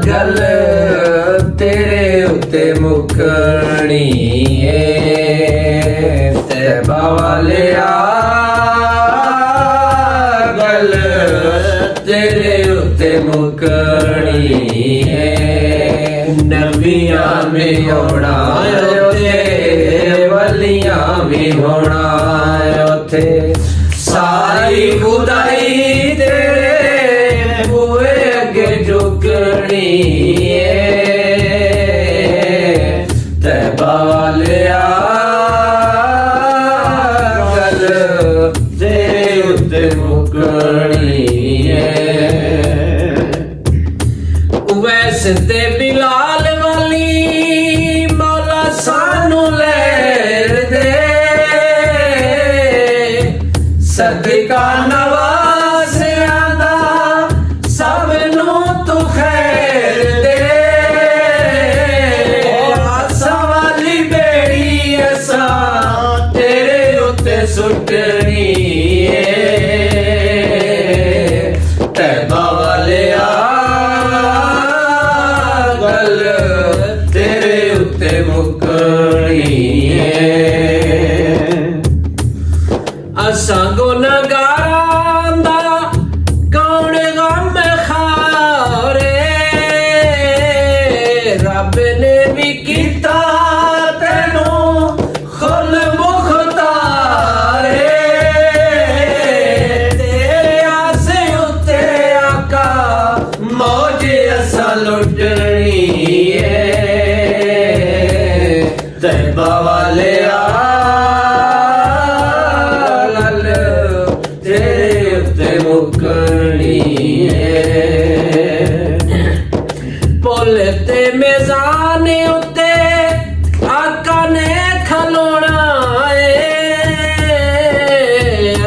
गल तेरे उत्ते मुकनी है तैबा वालिया गल तेरे उत्ते मुकनी है नबियां भी होना उथे वलियां भी होना उथे सारी खुदाई तेरे बूहे अगे झुकनी तैबा वालिया गल तेरे उत्ते मुकनी वैसे ते बिलाल वाली मौला सानू लैर दे सदका नवाज़ियां दा सबनू तू खैर दे आसा वाली बेड़ी असा तेरे उत्ते सुटनी तैबा वालिया गल तेरे उत्ते मुकनी असां गुनहगारां दा कौन गम खारे रब ने भी कीता तैनू खुल मुख्तारे तेरे आसे उत्ते आका मौज असां लुटनी तैबा वालिया पुल ते मेज़ान उत्ते आका ने खलोना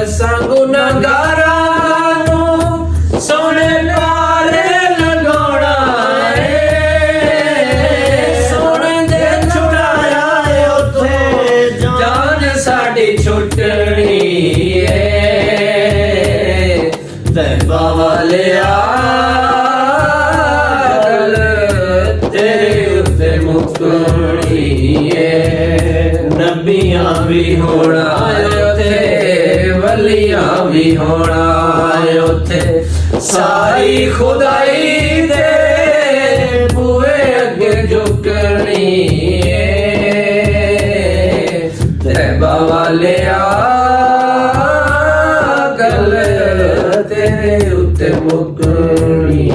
असां गुनहगारां नू सोने प्यारे लगाउणा सोने दे छुड़ाया उत्थे जान साडी छुटनी तैबा वालिया गल तेरे उत्ते मुकनी नबियां भी होना उथे वलियां भी होना उथे सारी खुदाई दे बूहे अगे झुकनी तैबा वालिया गल तेरे उत्ते मुकनी।